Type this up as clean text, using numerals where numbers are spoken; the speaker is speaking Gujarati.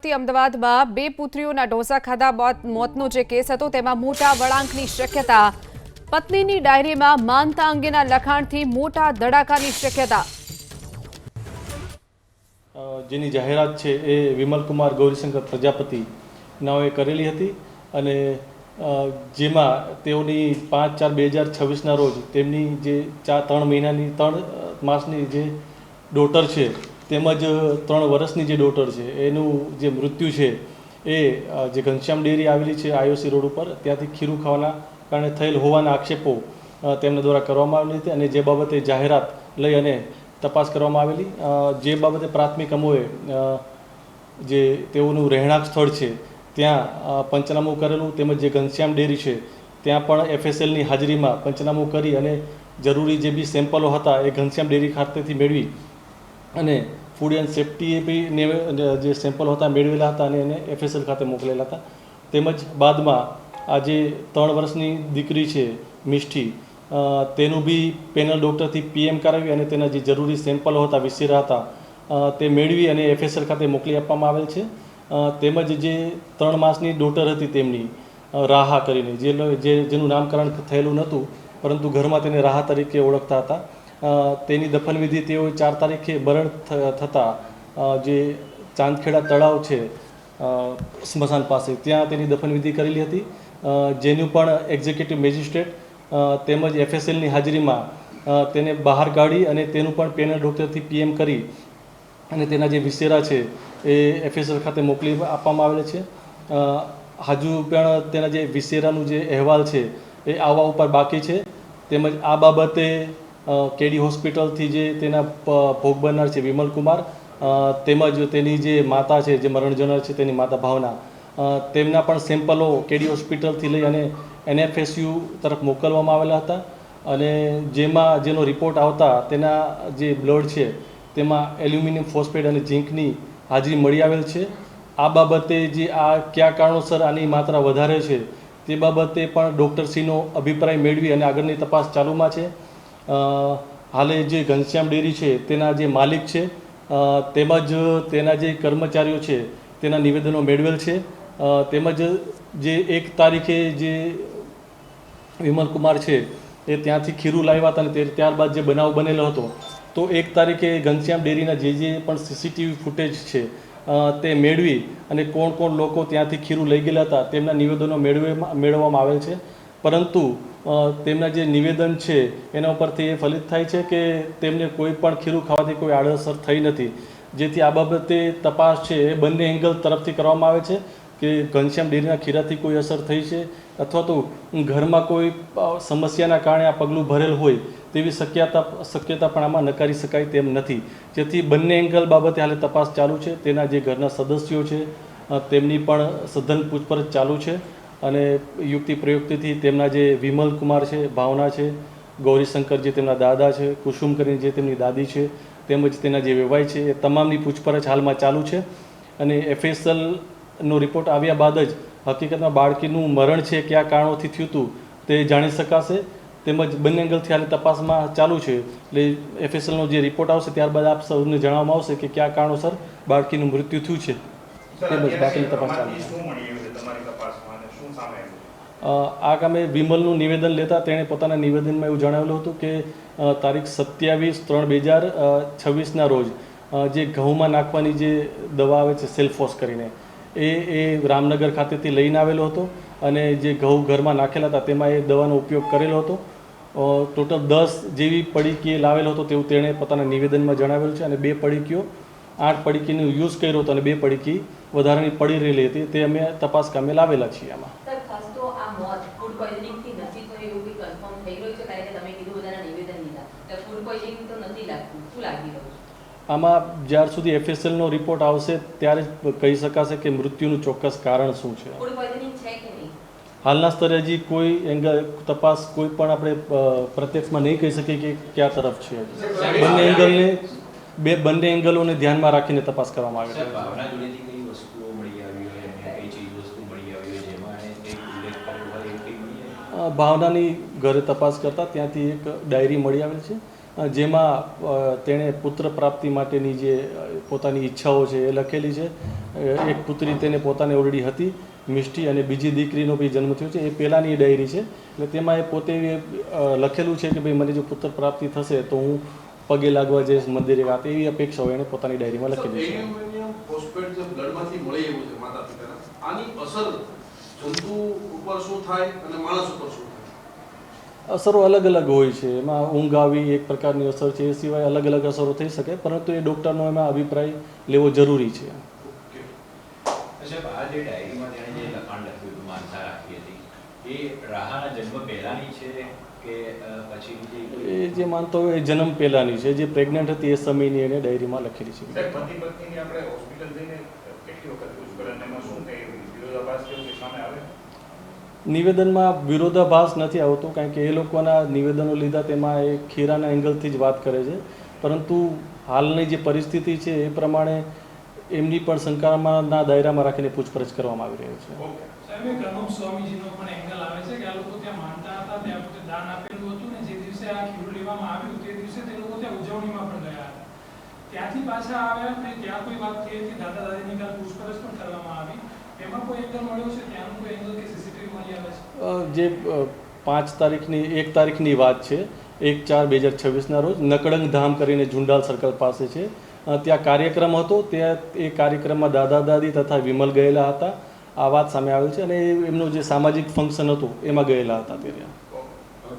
અમદાવાદમાં બે પુત્રીઓના ઢોસા ખાધા મોતનો જે કેસ હતો તેમાં મોટા વળાંકની શક્યતા. પત્નીની ડાયરીમાં માનતા અંગેના લખાણથી મોટા ધડાકાની શક્યતા. જેની જાહેરાત છે એ વિમલકુમાર ગૌરીશંકર પ્રજાપતિ નાઓએ કરેલી હતી અને જેમાં તેઓની 5/4/2026ના રોજ તેમની જે 3 માસની જે ડોટર છે તેમજ 3 વર્ષની જે ડોટર છે એનું જે મૃત્યુ છે એ જે ઘનશ્યામ ડેરી આવેલી છે આઈઓસી રોડ ઉપર ત્યાંથી ખીરું ખાવાના કારણે થયેલ હોવાના આક્ષેપો તેમના દ્વારા કરવામાં આવેલી હતી અને જે બાબતે જાહેરાત લઈ અને તપાસ કરવામાં આવેલી. જે બાબતે પ્રાથમિક અમોએ જે તેઓનું રહેણાંક સ્થળ છે ત્યાં પંચનામું કરેલું તેમજ જે ઘનશ્યામ ડેરી છે ત્યાં પણ એફએસએલની હાજરીમાં પંચનામું કરી અને જરૂરી જે બી સેમ્પલો હતા એ ઘનશ્યામ ડેરી ખાતેથી મેળવી અને ફૂડ એન્ડ સેફ્ટીએ બી જે સેમ્પલ હતા મેળવેલા હતા અને એને એફએસએલ ખાતે મોકલેલા હતા. તેમજ બાદમાં આ જે 3 વર્ષની દીકરી છે મિષ્ટી તેનું બી પેનલ ડૉક્ટરથી પીએમ કરાવી અને તેના જે જરૂરી સેમ્પલો હતા વિસેરા હતા તે મેળવી અને એફએસએલ ખાતે મોકલી આપવામાં આવેલ છે. તેમજ જે 3 માસની ડોટર હતી તેમની રાહા કરીને જેનું નામકરણ થયેલું નહોતું પરંતુ ઘરમાં તેને રાહા તરીકે ઓળખતા હતા. તેની દફનવિધિ તેઓ 4 તારીખે મરણ થતાં જે ચાંદખેડા તળાવ છે સ્મશાન પાસે ત્યાં તેની દફનવિધિ કરેલી હતી. જેનું પણ એક્ઝિક્યુટિવ મેજિસ્ટ્રેટ તેમજ એફએસએલની હાજરીમાં તેને બહાર કાઢી અને તેનું પણ પેનલ ડૉક્ટરથી પીએમ કરી અને તેના જે વિસેરા છે એ એફએસએલ ખાતે મોકલી આપવામાં આવેલ છે. હજુ પણ તેના જે વિસેરાનું જે અહેવાલ છે એ આવવા ઉપર બાકી છે. તેમજ આ બાબતે કેડી હોસ્પિટલથી જે તેના ભોગ બનનાર છે વિમલકુમાર તેમજ તેની જે માતા છે જે મરણ જનાર છે તેની માતા ભાવના તેમના પણ સેમ્પલો કેડી હોસ્પિટલથી લઈ અને એનએફએસયુ તરફ મોકલવામાં આવેલા હતા અને જેનો રિપોર્ટ આવતા તેના જે બ્લડ છે તેમાં એલ્યુમિનિયમ ફોસ્ફેટ અને ઝીંકની હાજરી મળી આવેલ છે. આ બાબતે જે આ કયા કારણોસર આની માત્રા વધારે છે તે બાબતે પણ ડૉક્ટરશ્રીનો અભિપ્રાય મેળવી અને આગળની તપાસ ચાલુમાં છે. હાલે જે ઘનશ્યામ ડેરી છે તેના જે માલિક છે તેમજ તેના જે કર્મચારીઓ છે તેના નિવેદનો મેળવેલ છે. તેમજ જે 1 તારીખે જે વિમલકુમાર છે એ ત્યાંથી ખીરું લાવ્યા હતા અને ત્યારબાદ જે બનાવ બનેલો હતો તો 1 તારીખે ઘનશ્યામ ડેરીના જે પણ સીસીટીવી ફૂટેજ છે તે મેળવી અને કોણ લોકો ત્યાંથી ખીરું લઈ ગયેલા હતા તેમના નિવેદનો મેળવવામાં આવેલ છે. પરંતુ તેમના જે નિવેદન છે એના ઉપરથી એ ફલિત થાય છે કે તેમને કોઈ પણ ખીરું ખાવાથી કોઈ આડઅસર થઈ નથી. જેથી આ બાબતે તપાસ છે એ બંને એંગલ તરફથી કરવામાં આવે છે કે ઘનશ્યામ ડેરીના ખીરાથી કોઈ અસર થઈ છે અથવા તો ઘરમાં કોઈ સમસ્યાના કારણે આ પગલું ભરેલ હોય તેવી શક્યતા પણ આમાં નકારી શકાય તેમ નથી. જેથી બંને એંગલ બાબતે હાલે તપાસ ચાલુ છે. તેના જે ઘરના સદસ્યો છે તેમની પણ સઘન પૂછપરછ ચાલુ છે અને યુક્તિ પ્રયુક્તિથી તેમના જે વિમલકુમાર છે, ભાવના છે, ગૌરીશંકર જે તેમના દાદા છે, કુસુમ કરીને જે તેમની દાદી છે તેમજ તેના જે વેવાઈ છે એ તમામની પૂછપરછ હાલમાં ચાલુ છે અને એફએસએલનો રિપોર્ટ આવ્યા બાદ જ હકીકતમાં બાળકીનું મરણ છે કયા કારણોથી થયું હતું તે જાણી શકાશે. તેમજ બંને એંગલથી હાલ તપાસમાં ચાલુ છે એટલે એફએસએલનો જે રિપોર્ટ આવશે ત્યારબાદ આપ સૌને જણાવવામાં આવશે કે કયા કારણોસર બાળકીનું મૃત્યુ થયું છે તેમજ બાકીની તપાસ ચાલુ છે. આ કામે વિમલનું નિવેદન લેતા તેણે પોતાના નિવેદનમાં એવું જણાવેલું હતું કે તારીખ 27/3/2026ના રોજ જે ઘઉંમાં નાખવાની જે દવા આવે છે સેલ્ફોસ કરીને એ રામનગર ખાતેથી લઈને આવેલો હતો અને જે ઘઉં ઘરમાં નાખેલા હતા તેમાં એ દવાનો ઉપયોગ કરેલો હતો. ટોટલ 10 જેવી પડીકી લાવેલો હતો તેવું તેણે પોતાના નિવેદનમાં જણાવેલું છે અને 2 પડીકીઓ 8 પડીકીનો યુઝ કર્યો હતો અને 2 પડીકી વધારાની પડી રહેલી હતી તે અમે તપાસ કામે લાવેલા છીએ. આમાં આમાં જ્યાર સુધી એફએસએલનો રિપોર્ટ આવશે ત્યારે જ કહી શકાશે કે મૃત્યુનું ચોક્કસ કારણ શું છે. હાલના સ્તરે હજી કોઈ એંગલ તપાસ કોઈ પણ આપણે પ્રત્યક્ષમાં નહીં કહી શકીએ કે કયા તરફ છે. બંને એંગલોને ધ્યાનમાં રાખીને તપાસ કરવામાં આવે છે. ભાવનાની ઘરે તપાસ કરતા ત્યાંથી એક ડાયરી મળી આવેલ છે જેમાં તેણે પુત્ર પ્રાપ્તિ માટેની જે પોતાની ઈચ્છાઓ છે એ લખેલી છે. એક પુત્રી તેને પોતાને ઓલરેડી હતી મિષ્ટી, અને બીજી દીકરીનો બી જન્મ થયો છે. એ પહેલાંની ડાયરી છે. એટલે તેમાં એ પોતે લખેલું છે કે ભાઈ મને જો પુત્ર પ્રાપ્તિ થશે તો હું પગે લાગવા જઈશ મંદિરે, એવી અપેક્ષાઓ એણે પોતાની ડાયરીમાં લખેલી છે. ફોસ્ફેટ જે બ્લડમાંથી મળી એવું છે માતા પિતાના, આની અસર જંતુ ઉપર શું થાય અને માણસ ઉપર શું થાય? અસરો અલગ અલગ હોય છે. એમાં ઊંઘ આવી એક પ્રકારની અસર છે. એ સિવાય અલગ અલગ અસરો થઈ શકે, પરંતુ એ ડૉક્ટરનો એમાં અભિપ્રાય લેવો જરૂરી છે. સાહેબ, આ જે ડાયરીમાં તેણે જે લખાણ લખ્યું હતું, માનતા રાખી હતી, એ રાહાના જન્મ પહેલાંની છે કે પછીની? એ જે માનતો હોય એ જન્મ પહેલાંની છે. જે પ્રેગ્નન્ટ હતી એ સમયની એને ડાયરીમાં લખેલી છે. સાહેબ, પતિ પત્નીની આપણે હોસ્પિટલ જઈને કેટલી વખત પૂછપરછ, એમાં શું કંઈ વિરોધાભાસ કેવું કંઈ સામે આવે? નિવેદનમાં વિરોધાભાસ નથી આવતો, કારણ કે એ લોકોના નિવેદનો લીધા તેમાં એ ખીરાના એંગલથી જ વાત કરે છે. પરંતુ હાલની જે પરિસ્થિતિ છે એ પ્રમાણે એમની પણ શંકાના દાયરામાં રાખીને પૂછપરછ કરવામાં આવી રહી છે. સાહેબ, એક અનુપ સ્વામીજીનો પણ એંગલ આવે છે કે આ લોકો ત્યાં માનતા હતા, ત્યાં પોતે દાન આપેલું હતું ને જે દિવસે આ ખીરું લેવામાં આવ્યું તે દિવસે તે લોકો ત્યાં ઉજવણીમાં પણ ગયા હતા. ત્યાંથી પાછા આવ્યા અને ત્યાં કોઈ વાત થઈ હતી, દાદા દાદીની કાલ પૂછપરછ પણ કરવામાં આવી, એમાં કોઈ એંગલ મળ્યો છે? ત્યાંનું કોઈ એંગલ કે સીસીટીવી મળી આવે છે? જે 1 તારીખની વાત છે, 1/4/2026ના રોજ નકળંગ ધામ કરીને ઝુંડાલ સર્કલ પાસે છે, ત્યાં કાર્યક્રમ હતો. ત્યાં એ કાર્યક્રમમાં દાદા દાદી તથા વિમલ ગયેલા હતા. આ વાત સામે આવેલ છે, અને એમનું જે સામાજિક ફંક્શન હતું એમાં ગયેલા હતા ત્યારે.